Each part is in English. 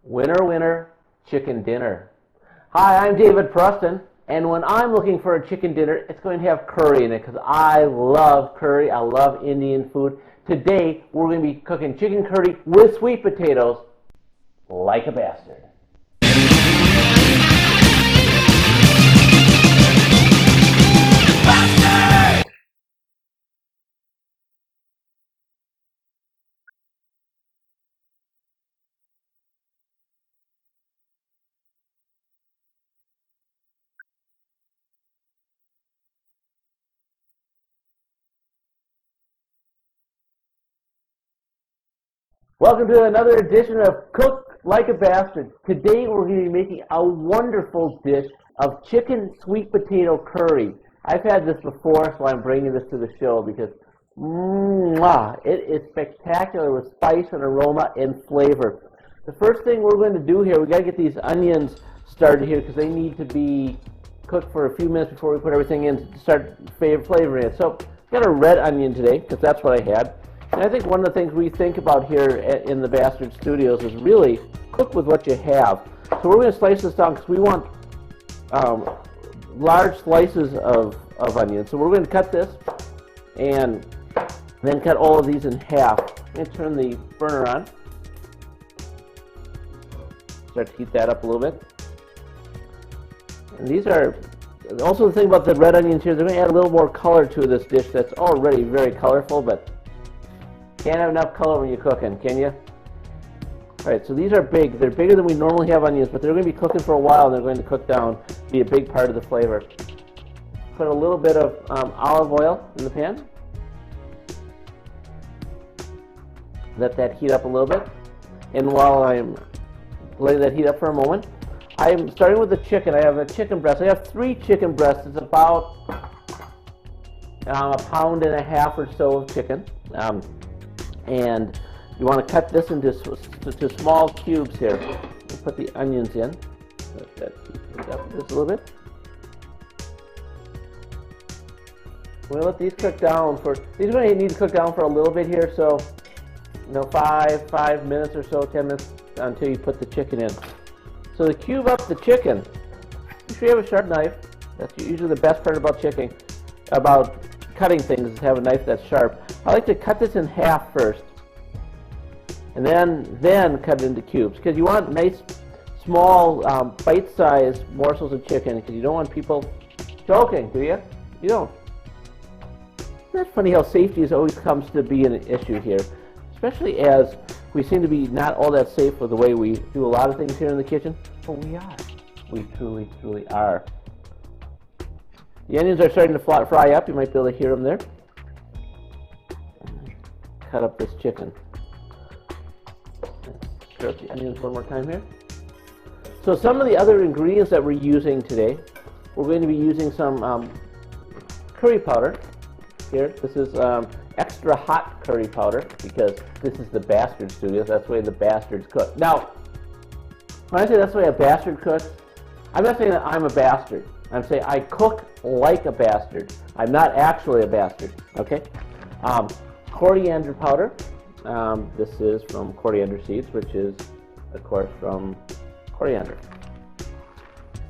Winner, winner, chicken dinner. Hi, I'm David Preston, and when I'm looking for a chicken dinner, it's going to have curry in it because I love curry. I love Indian food. Today, we're going to be cooking chicken curry with sweet potatoes like a bastard. Welcome to another edition of Cook Like a Bastard. Today we're going to be making a wonderful dish of chicken sweet potato curry. I've had this before, so I'm bringing this to the show because it is spectacular with spice and aroma and flavor. The first thing we're going to do here, we got to get these onions started here because they need to be cooked for a few minutes before we put everything in to start flavoring it. So I've got a red onion today because that's what I had. And I think one of the things we think about here in the Bastard Studios is really cook with what you have. So we're going to slice this down because we want large slices of onion. So we're going to cut this and then cut all of these in half. I'm going to turn the burner on. Start to heat that up a little bit. And these are, also the thing about the red onions here, they're going to add a little more color to this dish that's already very colorful, but can't have enough color when you're cooking, can you? Alright, so these are big. They're bigger than we normally have onions, but they're going to be cooking for a while and they're going to cook down, be a big part of the flavor. Put a little bit of olive oil in the pan. Let that heat up a little bit. And while I'm letting that heat up for a moment, I'm starting with the chicken. I have a chicken breast. I have 3 chicken breasts. It's about a pound and a half or so of chicken. And you want to cut this into small cubes here. We'll put the onions in. Let that heat up just a little bit. We're going to let these cook down for, these are going to need to cook down for a little bit here, so 5 minutes or so, 10 minutes until you put the chicken in. So to cube up the chicken, make sure you have a sharp knife. That's usually the best part about cutting things is have a knife that's sharp. I like to cut this in half first, and then cut it into cubes because you want nice, small, bite-sized morsels of chicken because you don't want people choking, do you? You don't. Isn't that funny how safety always comes to be an issue here, especially as we seem to be not all that safe with the way we do a lot of things here in the kitchen, but we are. We truly, truly are. The onions are starting to fry up. You might be able to hear them there. Cut up this chicken. Stir up the onions one more time here. So some of the other ingredients that we're using today, we're going to be using some curry powder. Here, this is extra hot curry powder because this is the Bastard Studios. That's the way the bastards cook. Now, when I say that's the way a bastard cooks, I'm not saying that I'm a bastard. I'm saying I cook like a bastard. I'm not actually a bastard, okay? Coriander powder. This is from coriander seeds, which is, of course, from coriander.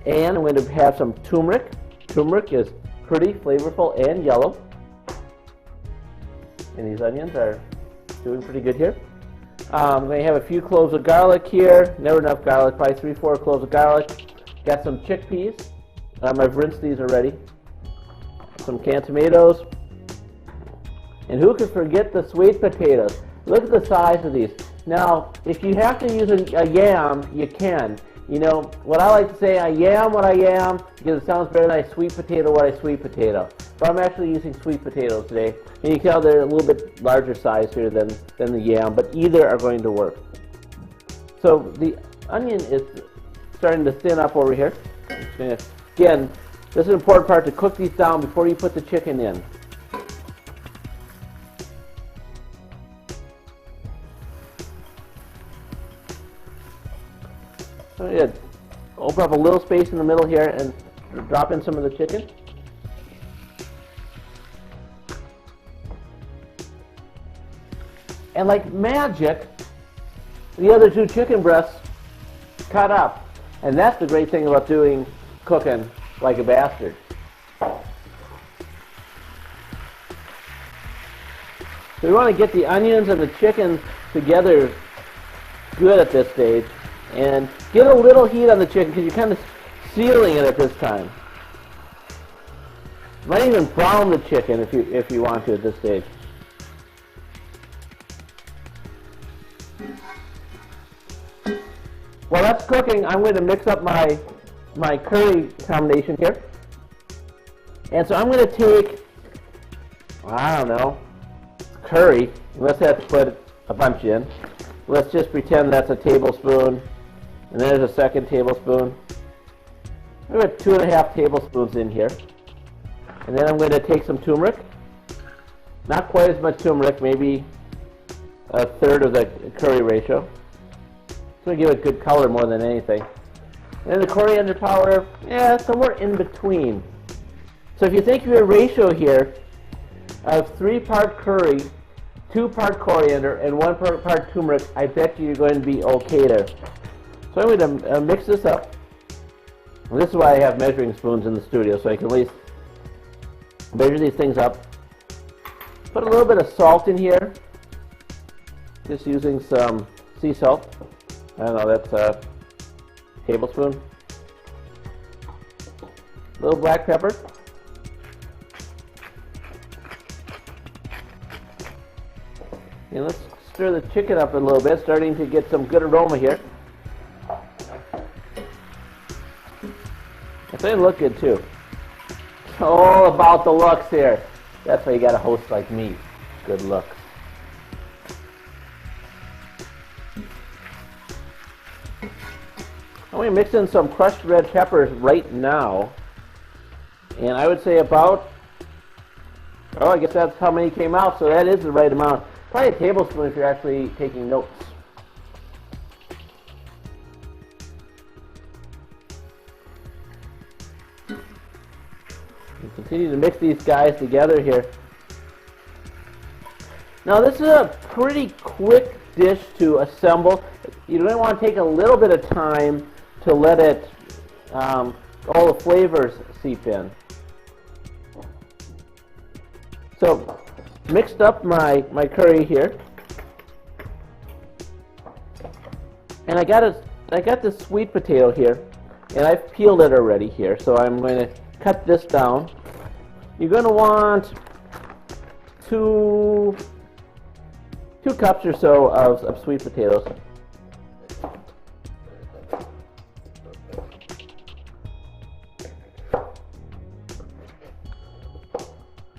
And I'm going to have some turmeric. Turmeric is pretty flavorful and yellow. And these onions are doing pretty good here. I'm going to have a few cloves of garlic here. Never enough garlic, probably 3-4 cloves of garlic. Got some chickpeas. I've rinsed these already. Some canned tomatoes. And who could forget the sweet potatoes? Look at the size of these. Now, if you have to use a yam, you can. You know, what I like to say, I yam what I yam, because it sounds better than I sweet potato what I sweet potato. But I'm actually using sweet potatoes today. And you can tell they're a little bit larger size here than the yam, but either are going to work. So the onion is starting to thin up over here. Again, this is an important part to cook these down before you put the chicken in. So yeah, open up a little space in the middle here and drop in some of the chicken. And like magic, the other 2 chicken breasts cut up. And that's the great thing about doing cooking like a bastard. So we want to get the onions and the chicken together good at this stage, and get a little heat on the chicken because you're kind of sealing it at this time. You might even brown the chicken if you want to at this stage. While that's cooking, I'm going to mix up my curry combination here. And so I'm going to take, I don't know, curry. Let's have to put a bunch in. Let's just pretend that's a tablespoon. And there's a second tablespoon. I'm going to put 2.5 tablespoons in here. And then I'm going to take some turmeric. Not quite as much turmeric, maybe a third of the curry ratio. It's going to give it good color more than anything. And then the coriander powder, somewhere in between. So if you think of your ratio here of 3-part curry, 2-part coriander, and 1 part turmeric, I bet you're going to be okay there. So I'm going to mix this up. And this is why I have measuring spoons in the studio, so I can at least measure these things up. Put a little bit of salt in here, just using some sea salt. I don't know, that's a tablespoon. A little black pepper. And let's stir the chicken up a little bit, starting to get some good aroma here. It's going to look good too. It's all about the looks here. That's why you got a host like me. Good looks. I'm going to mix in some crushed red peppers right now. And I would say about, I guess that's how many came out, so that is the right amount. Probably a tablespoon if you're actually taking notes. And continue to mix these guys together here. Now this is a pretty quick dish to assemble. You don't want to take a little bit of time to let it, all the flavors seep in. So, mixed up my curry here. And I got this sweet potato here, and I've peeled it already here, so I'm going to cut this down. You're going to want two cups or so of sweet potatoes.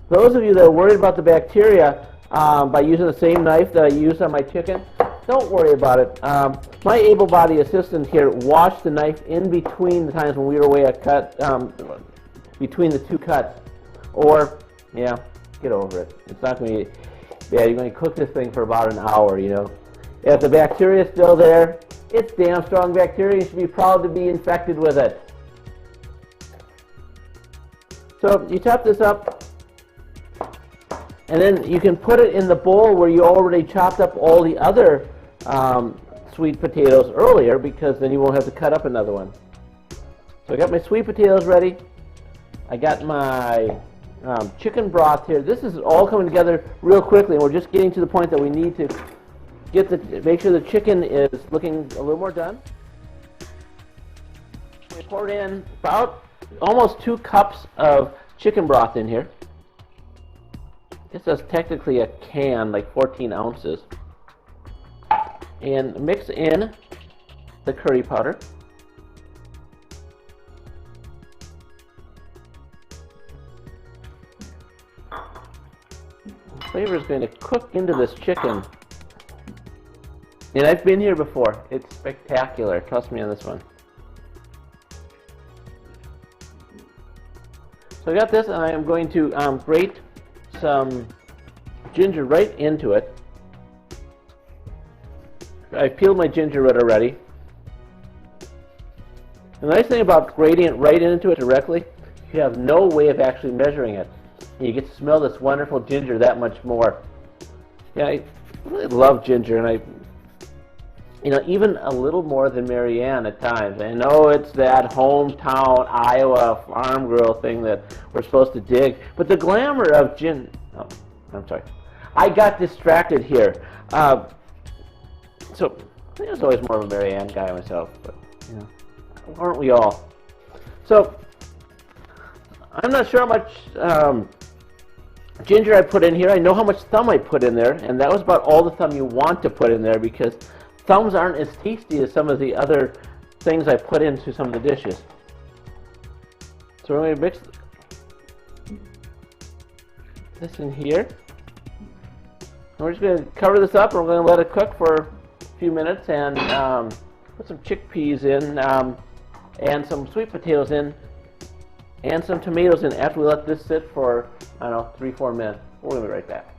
Those of you that are worried about the bacteria by using the same knife that I used on my chicken, don't worry about it. My able-bodied assistant here washed the knife in between the times when we were away at cut, between the 2 cuts. Or, yeah, get over it. It's not going to be bad. You're going to cook this thing for about an hour, you know. If the bacteria is still there, it's damn strong bacteria. You should be proud to be infected with it. So you chop this up. And then you can put it in the bowl where you already chopped up all the other sweet potatoes earlier, because then you won't have to cut up another one. So I got my sweet potatoes ready. I got my chicken broth here. This is all coming together real quickly, and we're just getting to the point that we need to make sure the chicken is looking a little more done. We poured in about almost 2 cups of chicken broth in here. This is technically a can, like 14 ounces. And mix in the curry powder. The flavor is going to cook into this chicken. And I've been here before. It's spectacular. Trust me on this one. So I got this, and I am going to grate some ginger right into it. I've peeled my ginger root already. The nice thing about grating it right into it directly, you have no way of actually measuring it. You get to smell this wonderful ginger that much more. Yeah, I really love ginger, and you know, even a little more than Marianne at times. I know it's that hometown Iowa farm girl thing that we're supposed to dig, but the glamour of Gin, oh, I'm sorry, I got distracted here. So I was always more of a Marianne guy myself, but you know, aren't we all? So I'm not sure how much ginger I put in here. I know how much thumb I put in there, and that was about all the thumb you want to put in there because thumbs aren't as tasty as some of the other things I put into some of the dishes. So we're going to mix this in here. And we're just going to cover this up, and we're going to let it cook for a few minutes and put some chickpeas in and some sweet potatoes in and some tomatoes in after we let this sit for, I don't know, 3-4 minutes. We'll be right back.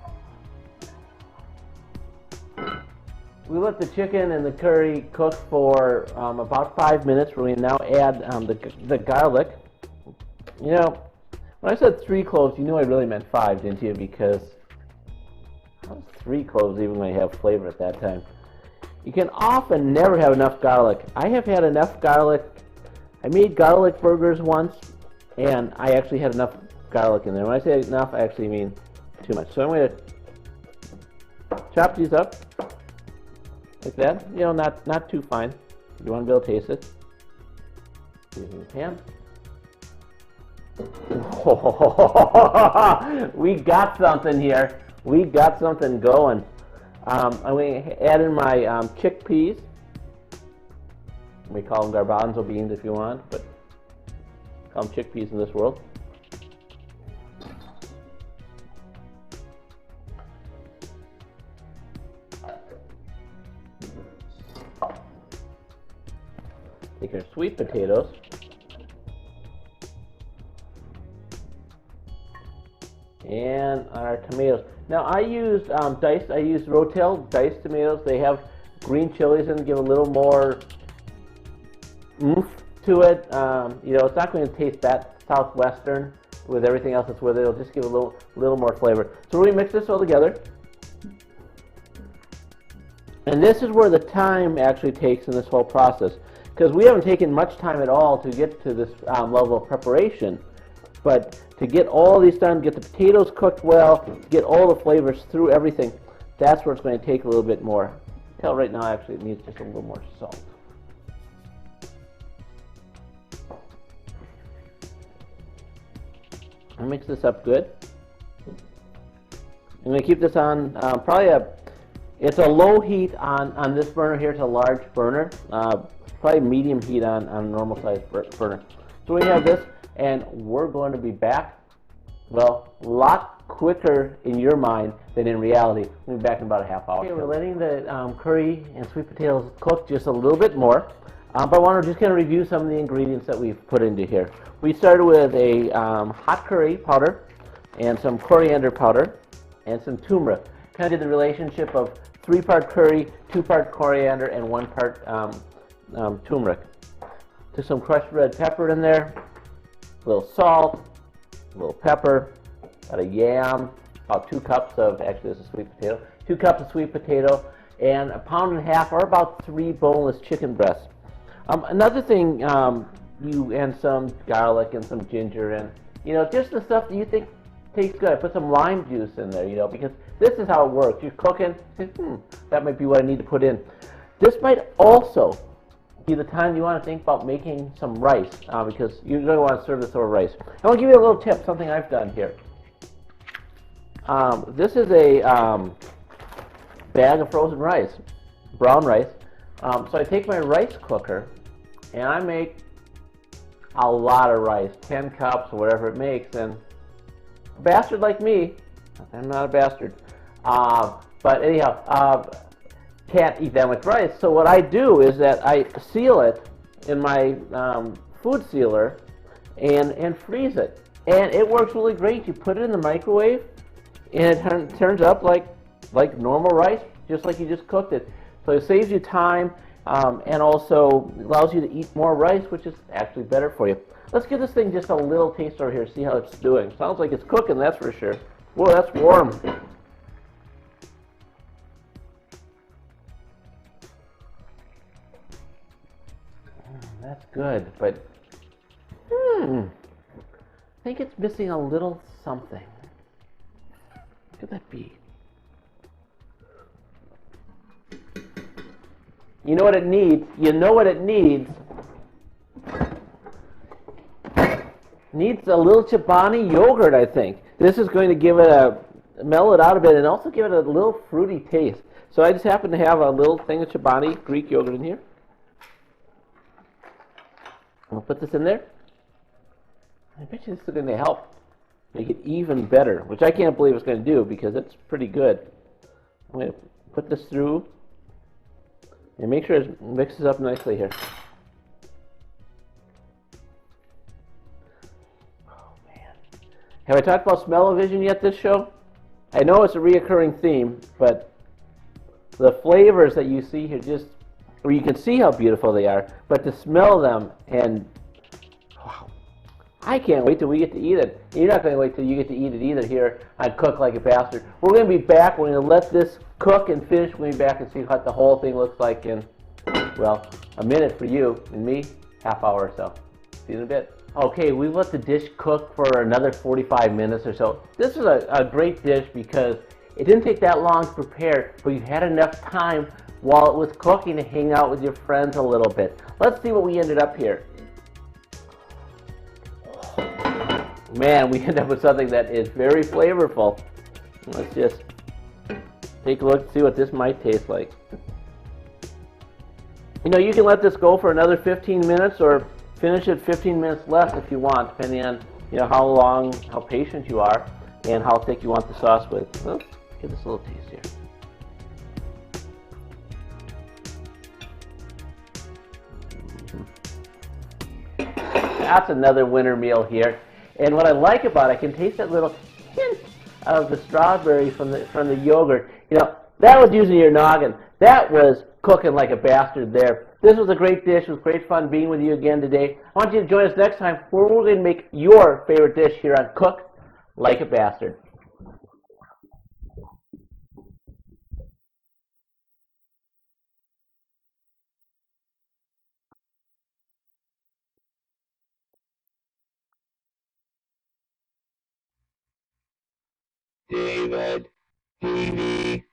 We let the chicken and the curry cook for about 5 minutes. Where we now add the garlic. You know, when I said 3 cloves, you knew I really meant 5, didn't you? Because 3 cloves even when you have flavor at that time. You can often never have enough garlic. I have had enough garlic. I made garlic burgers once, and I actually had enough garlic in there. When I say enough, I actually mean too much. So I'm going to chop these up like that. You know, not too fine. You want to be able to taste it. Using the pan. We got something here. We got something going. I'm going to add in my chickpeas. We call them garbanzo beans if you want, but call them chickpeas in this world. Take our sweet potatoes. And our tomatoes. Now I used diced. I used Rotel diced tomatoes. They have green chilies and give a little more oomph to it. You know, it's not going to taste that southwestern with everything else that's with it. It'll just give a little more flavor. So we're going to mix this all together. And this is where the time actually takes in this whole process, because we haven't taken much time at all to get to this level of preparation. But to get all these done, get the potatoes cooked well, get all the flavors through everything, that's where it's going to take a little bit more. Tell right now actually it needs just a little more salt. I'll mix this up good. I'm going to keep this on it's a low heat on this burner here. It's a large burner, probably medium heat on a normal size burner. So we have this, and we're going to be back, well, a lot quicker in your mind than in reality. We'll be back in about a half hour. Okay, we're letting the curry and sweet potatoes cook just a little bit more, but I want to just kind of review some of the ingredients that we've put into here. We started with a hot curry powder and some coriander powder and some turmeric. Kind of did the relationship of 3-part curry, 2-part coriander, and 1 part turmeric. Took some crushed red pepper in there, a little salt, a little pepper, about a yam, about 2 cups of, actually this is sweet potato, 2 cups of sweet potato, and a 1.5 pounds or about 3 boneless chicken breasts. Another thing, and some garlic and some ginger and, you know, just the stuff that you think tastes good. I put some lime juice in there, you know, because this is how it works. You're cooking, that might be what I need to put in. This might also be the time you want to think about making some rice, because you're going to want to serve this over rice. I want to give you a little tip, something I've done here. This is a bag of frozen rice, brown rice. So I take my rice cooker and I make a lot of rice, 10 cups or whatever it makes, and a bastard like me, I'm not a bastard, but anyhow, can't eat that much rice. So what I do is that I seal it in my food sealer and freeze it. And it works really great. You put it in the microwave and it turns up like normal rice, just like you just cooked it. So it saves you time and also allows you to eat more rice, which is actually better for you. Let's give this thing just a little taste over here, see how it's doing. Sounds like it's cooking, that's for sure. Whoa, that's warm. That's good, but I think it's missing a little something. What could that be? You know what it needs? You know what it needs? Needs a little Chobani yogurt, I think. This is going to give it mellow it out a bit and also give it a little fruity taste. So I just happen to have a little thing of Chobani Greek yogurt in here. I'll put this in there. I bet you this is going to help make it even better, which I can't believe it's going to do because it's pretty good. I'm going to put this through and make sure it mixes up nicely here. Oh man. Have I talked about smell-o-vision yet this show? I know it's a reoccurring theme, but the flavors that you see here just, or you can see how beautiful they are, but to smell them and wow. I can't wait till we get to eat it. You're not going to wait till you get to eat it either here on Cook Like a Bastard. We're going to be back. We're going to let this cook and finish. We're going to be back and see what the whole thing looks like in, well, a minute for you and me, half hour or so. See you in a bit. Okay, we let the dish cook for another 45 minutes or so. This is a great dish because it didn't take that long to prepare, but you had enough time while it was cooking to hang out with your friends a little bit. Let's see what we ended up here. Man, we end up with something that is very flavorful. Let's just take a look and see what this might taste like. You know, you can let this go for another 15 minutes or finish it 15 minutes less if you want, depending on how patient you are and how thick you want the sauce with. Let's give this a little taste here. That's another winter meal here. And what I like about it, I can taste that little hint of the strawberry from the yogurt. You know, that was using your noggin. That was cooking like a bastard there. This was a great dish. It was great fun being with you again today. I want you to join us next time where we're going to make your favorite dish here on Cook Like a Bastard. David TV.